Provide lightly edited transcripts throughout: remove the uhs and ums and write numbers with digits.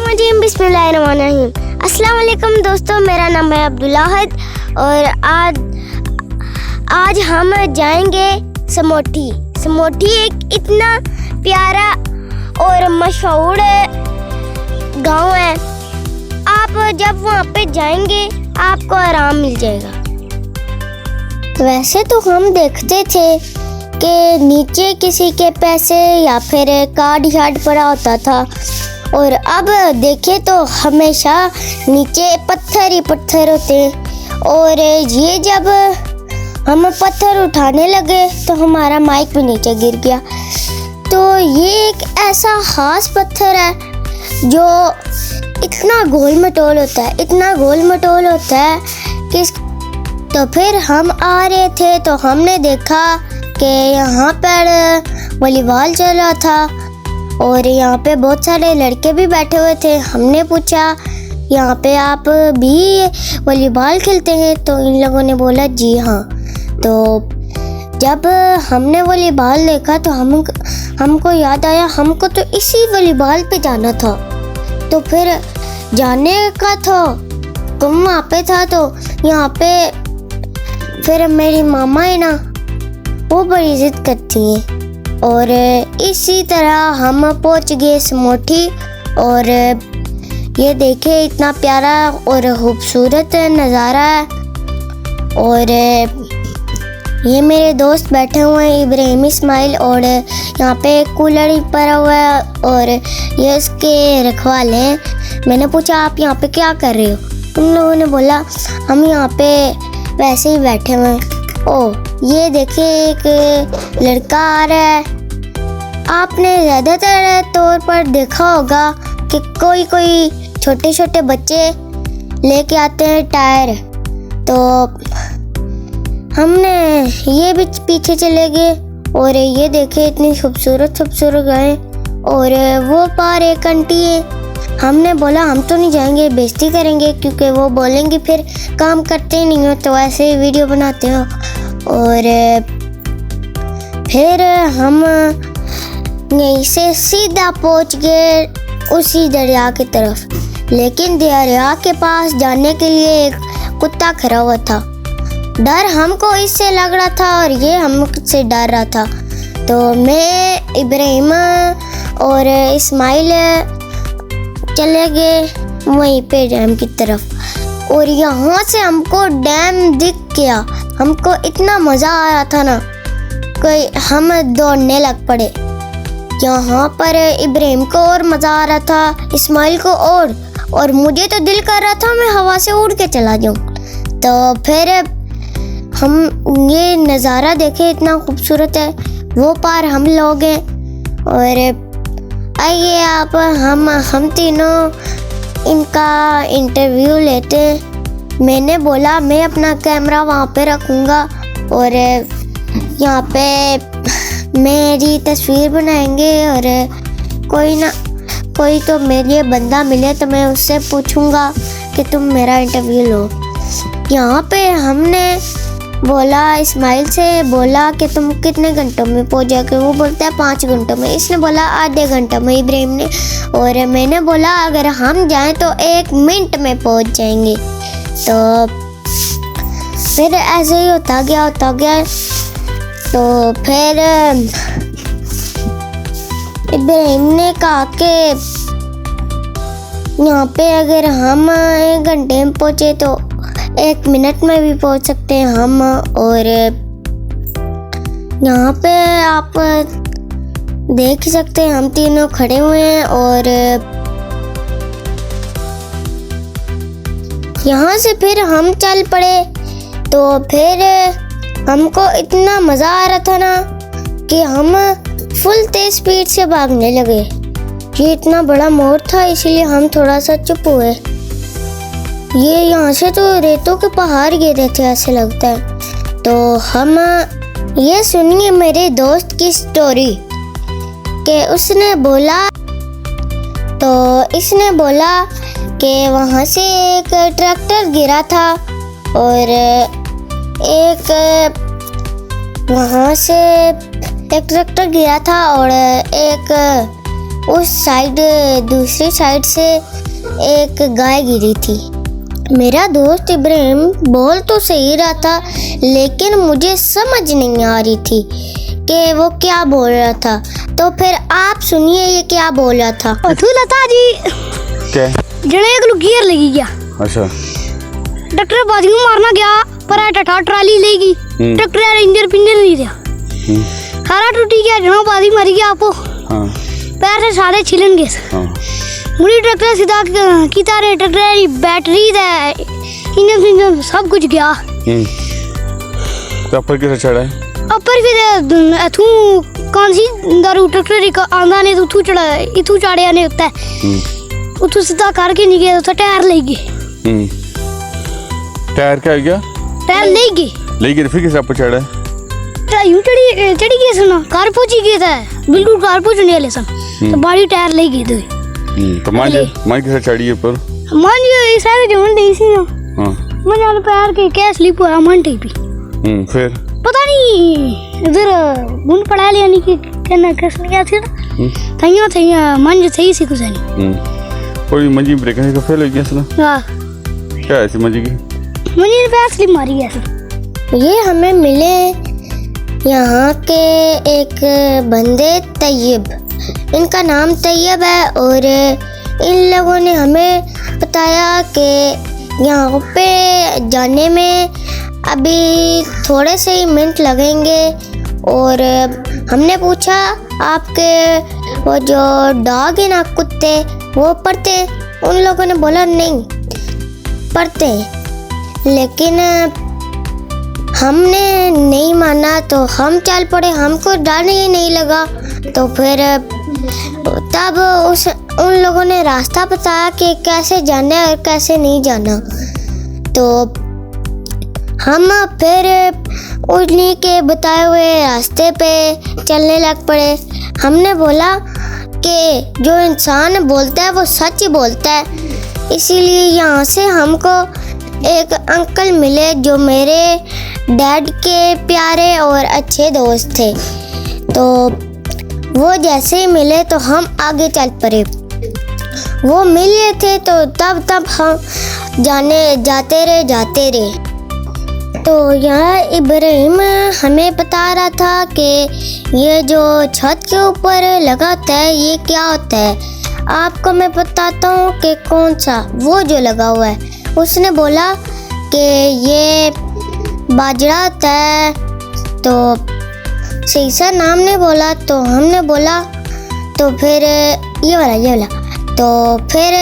बिस्मिल्लाहिर्रहमानिर्रहीम बिस्मिल्लाहिर्रहमानिर्रहीम। अस्सलाम वालेकुम दोस्तों, मेरा नाम है अब्दुल्लाहद और आज हम जाएंगे समोठी। समोठी एक इतना प्यारा और मशहूर गांव है। आप जब वहाँ पे जाएंगे आपको आराम मिल जाएगा। वैसे तो हम देखते थे कि नीचे किसी के पैसे या फिर कार्ड शार्ड पड़ा होता था, और अब देखे तो हमेशा नीचे पत्थर ही पत्थर होते हैं। और ये जब हम पत्थर उठाने लगे तो हमारा माइक भी नीचे गिर गया। तो ये एक ऐसा खास पत्थर है जो इतना गोल मटोल होता है, इतना गोल मटोल होता है कि तो फिर हम आ रहे थे तो हमने देखा कि यहाँ पर वॉलीबॉल चल रहा था और यहाँ पे बहुत सारे लड़के भी बैठे हुए थे। हमने पूछा यहाँ पे आप भी वॉलीबॉल खेलते हैं? तो इन लोगों ने बोला जी हाँ। तो जब हमने वॉलीबॉल देखा तो हमको याद आया हमको तो इसी वॉलीबॉल पे जाना था। तो फिर जाने का था, तुम वहाँ पे था तो यहाँ पे फिर मेरी मामा है ना, वो बड़ी इज्जत करती हैं। और इसी तरह हम पहुंच गए समोठी। और ये देखे इतना प्यारा और खूबसूरत नज़ारा है। और ये मेरे दोस्त बैठे हुए हैं, इब्राहिम इस्माइल, और यहाँ पे कूलर ही पड़ा हुआ है और ये उसके रखवाले हैं। मैंने पूछा आप यहाँ पे क्या कर रहे हो? उन लोगों ने बोला हम यहाँ पे वैसे ही बैठे हुए हैं। ओ ये देखिए एक लड़का आ रहा है। आपने ज़्यादातर तौर पर देखा होगा कि कोई छोटे छोटे बच्चे लेके आते हैं टायर। तो हमने ये भी पीछे चले गए और ये देखे इतनी खूबसूरत गाय। और वो पार एक आंटी है। हमने बोला हम तो नहीं जाएंगे, बेइज्जती करेंगे, क्योंकि वो बोलेंगे फिर काम करते नहीं हो तो ऐसे ही वीडियो बनाते हो। और फिर हम यहीं से सीधा पहुंच गए उसी दरिया की तरफ। लेकिन दरिया के पास जाने के लिए एक कुत्ता खड़ा हुआ था। डर हमको इससे लग रहा था और ये हमसे डर रहा था। तो मैं, इब्राहिम और इस्माइल चले गए वहीं पे डैम की तरफ। और यहाँ से हमको डैम दिख गया। हमको इतना मज़ा आ रहा था ना कि हम दौड़ने लग पड़े। यहाँ पर इब्राहिम को और मज़ा आ रहा था, इस्माइल को और मुझे तो दिल कर रहा था मैं हवा से उड़ के चला जाऊँ। तो फिर हम ये नज़ारा देखे, इतना खूबसूरत है। वो पार हम लोग हैं। और आइए आप हम तीनों इनका इंटरव्यू लेते हैं। मैंने बोला मैं अपना कैमरा वहाँ पे रखूँगा और यहाँ पे मेरी तस्वीर बनाएंगे। और कोई तो मेरे बंदा मिले तो मैं उससे पूछूँगा कि तुम मेरा इंटरव्यू लो। यहाँ पे हमने बोला, इस्माइल से बोला कि तुम कितने घंटों में पहुँच जाओगे? वो बोलता है 5 घंटों में। इसने बोला आधे घंटे में, इब्राहिम ने। और मैंने बोला अगर हम जाएं तो 1 मिनट में पहुँच जाएंगे। तो फिर ऐसे ही होता गया। तो फिर इब्राहिम ने कहा कि यहाँ पे अगर हम 1 घंटे में पहुँचे तो 1 मिनट में भी पहुँच सकते हैं हम। और यहाँ पे आप देख सकते हैं हम तीनों खड़े हुए हैं। और यहाँ से फिर हम चल पड़े। तो फिर हमको इतना मज़ा आ रहा था ना कि हम फुल तेज स्पीड से भागने लगे। ये इतना बड़ा मोड़ था इसलिए हम थोड़ा सा चुप हुए। ये यहाँ से तो रेतों के पहाड़ गिरे थे ऐसे लगता है। तो हम ये सुनिए मेरे दोस्त की स्टोरी कि इसने बोला कि वहाँ से एक ट्रैक्टर गिरा था और एक ट्रैक्टर गिरा था और एक उस साइड दूसरी साइड से एक गाय गिरी थी। मेरा दोस्त इब्राहिम बोल तो सही रहा था, लेकिन मुझे समझ नहीं आ रही थी कि वो क्या बोल रहा था। तो फिर आप सुनिए ये क्या बोल रहा था। लता जी क्या जड़े एक गियर लगी गया। अच्छा ट्रैक्टर बाजी में मारना गया पर टटा ट्राली लेगी ट्रैक्टर इंजन पिंजर नहीं रहा, खारा टूटी गया, जनो बाजी मारी गया आपको। हाँ पैर से सारे छिलन गए। हाँ मुड़ी ट्रैक्टर सीधा की तारे ट्रैक्टर की बैटरी दे इंजन सब कुछ गया। तो ऊपर कैसे चढ़ा है? ऊपर फिर अथू कौन सी दारू ट्रैक्टर का आंदा ने तो चढ़ा इथू चढ़िया ने होता है उथू सीधा करके नहीं गया तो टायर ले गए। टायर क्या हो गया? टायर ले गए फिर कैसे ऊपर चढ़ा है? यूं चढ़ी गए सुना कार पहुंची गए था, बिल्कुल कार पहुंचने वाले सन तो बड़ी टायर ले गए थे। तो मान कैसे चढ़ी है ऊपर? मान ये सारे जमन नहीं सी ना। हाँ मन जान पैर के क्या स्लिप हुआ मन टीपी। फिर पता नहीं इधर गुंड पड़ा लिया नहीं कि कहना कसने क्या थी ना थैया मन जो सही सी कुछ नहीं। कोई मंजी ब्रेक है फेल हो गया सुना? हां क्या ऐसी मंजी की? मंजी ने पैर स्लिप मारी ऐसे। ये हमें मिले यहाँ के एक बंदे तैयब, इनका नाम तैयब है और इन लोगों ने हमें बताया कि यहाँ पे जाने में अभी थोड़े से ही मिनट लगेंगे। और हमने पूछा आपके वो जो डॉग है ना कुत्ते वो पढ़ते? उन लोगों ने बोला नहीं पढ़ते, लेकिन हमने नहीं माना तो हम चल पड़े, हमको डर ही नहीं लगा। तो फिर तब उन लोगों ने रास्ता बताया कि कैसे जाना है और कैसे नहीं जाना। तो हम फिर उन्हीं के बताए हुए रास्ते पे चलने लग पड़े। हमने बोला कि जो इंसान बोलता है वो सच ही बोलता है, इसीलिए यहाँ से हमको एक अंकल मिले जो मेरे डैड के प्यारे और अच्छे दोस्त थे। तो वो जैसे ही मिले तो हम आगे चल पड़े। वो मिले थे तो तब हम जाते रहे। तो यहाँ इब्राहिम हमें बता रहा था कि ये जो छत के ऊपर लगा होता है ये क्या होता है। आपको मैं बताता हूँ कि कौन सा, वो जो लगा हुआ है। उसने बोला कि ये बाजरा होता है। तो सही सा नाम ने बोला तो हमने बोला तो फिर ये वाला। तो फिर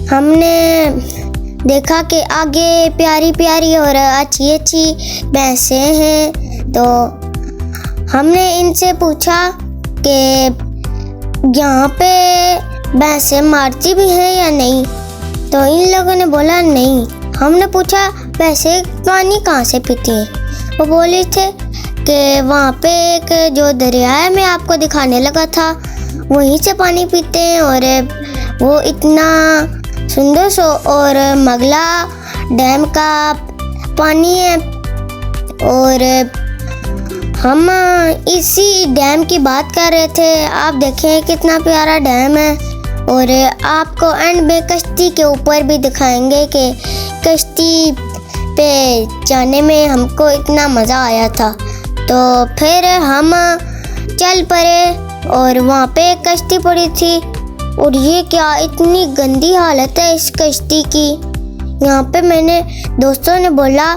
हमने देखा कि आगे प्यारी प्यारी और अच्छी भैंसें हैं। तो हमने इनसे पूछा कि यहाँ पे भैंसें मारती भी हैं या नहीं। तो इन लोगों ने बोला नहीं। हमने पूछा वैसे पानी कहाँ से पीती हैं? वो बोले थे कि वहाँ पे एक जो दरिया है मैं आपको दिखाने लगा था वहीं से पानी पीते हैं और वो इतना सुंदर सो और मगला डैम का पानी है। और हम इसी डैम की बात कर रहे थे। आप देखें कितना प्यारा डैम है और आपको एंड में कश्ती के ऊपर भी दिखाएंगे कि कश्ती पे जाने में हमको इतना मज़ा आया था। तो फिर हम चल पड़े और वहाँ पे कश्ती पड़ी थी। और ये क्या इतनी गंदी हालत है इस कश्ती की। यहाँ पे मैंने दोस्तों ने बोला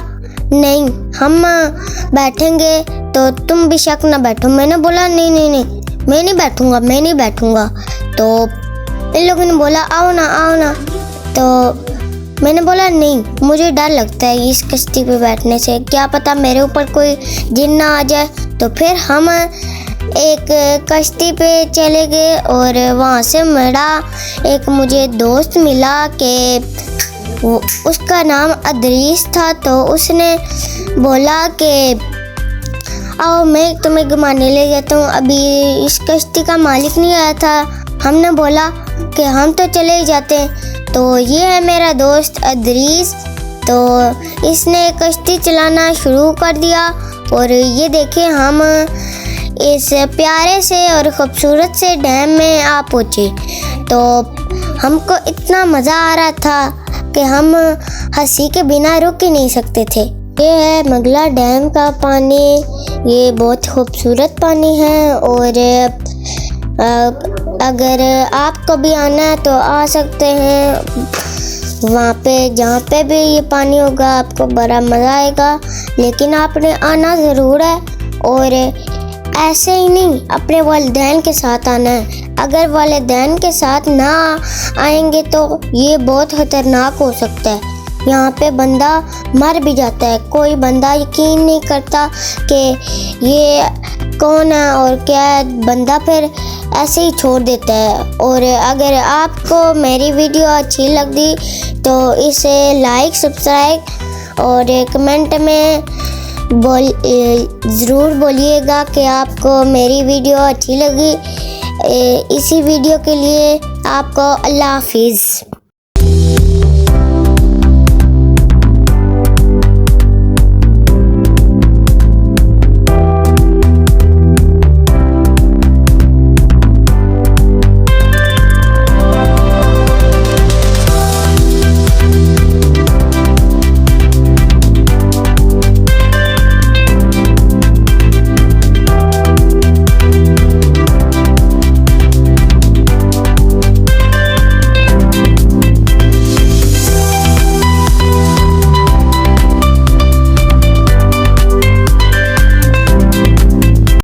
नहीं हम बैठेंगे तो तुम भी शक ना बैठो। मैंने बोला नहीं मैं नहीं बैठूंगा। तो इन लोगों ने बोला आओ ना। तो मैंने बोला नहीं मुझे डर लगता है इस कश्ती पे बैठने से, क्या पता मेरे ऊपर कोई जिन ना आ जाए। तो फिर हम एक कश्ती पे चले गए और वहाँ से मेरा एक मुझे दोस्त मिला कि उसका नाम अदरीस था। तो उसने बोला कि आओ मैं तुम्हें घुमाने ले जाता हूँ, अभी इस कश्ती का मालिक नहीं आया था। हमने बोला कि हम तो चले ही जाते हैं। तो ये है मेरा दोस्त अदरीस। तो इसने कश्ती चलाना शुरू कर दिया और ये देखिए हम इस प्यारे से और ख़ूबसूरत से डैम में आ पहुँचे तो हमको इतना मज़ा आ रहा था कि हम हंसी के बिना रुक ही नहीं सकते थे। ये है मंगला डैम का पानी, ये बहुत खूबसूरत पानी है और अगर आपको भी आना है तो आ सकते हैं वहाँ पे, जहाँ पे भी ये पानी होगा आपको बड़ा मज़ा आएगा। लेकिन आपने आना ज़रूर है और ऐसे ही नहीं, अपने वालिदैन के साथ आना है। अगर वालिदैन के साथ ना आएंगे तो ये बहुत ख़तरनाक हो सकता है। यहाँ पे बंदा मर भी जाता है, कोई बंदा यकीन नहीं करता कि ये कौन है और क्या है, बंदा फिर ऐसे ही छोड़ देता है। और अगर आपको मेरी वीडियो अच्छी लगी तो इसे लाइक, सब्सक्राइब और कमेंट में ज़रूर बोलिएगा कि आपको मेरी वीडियो अच्छी लगी। इसी वीडियो के लिए आपको अल्लाह हाफिज़।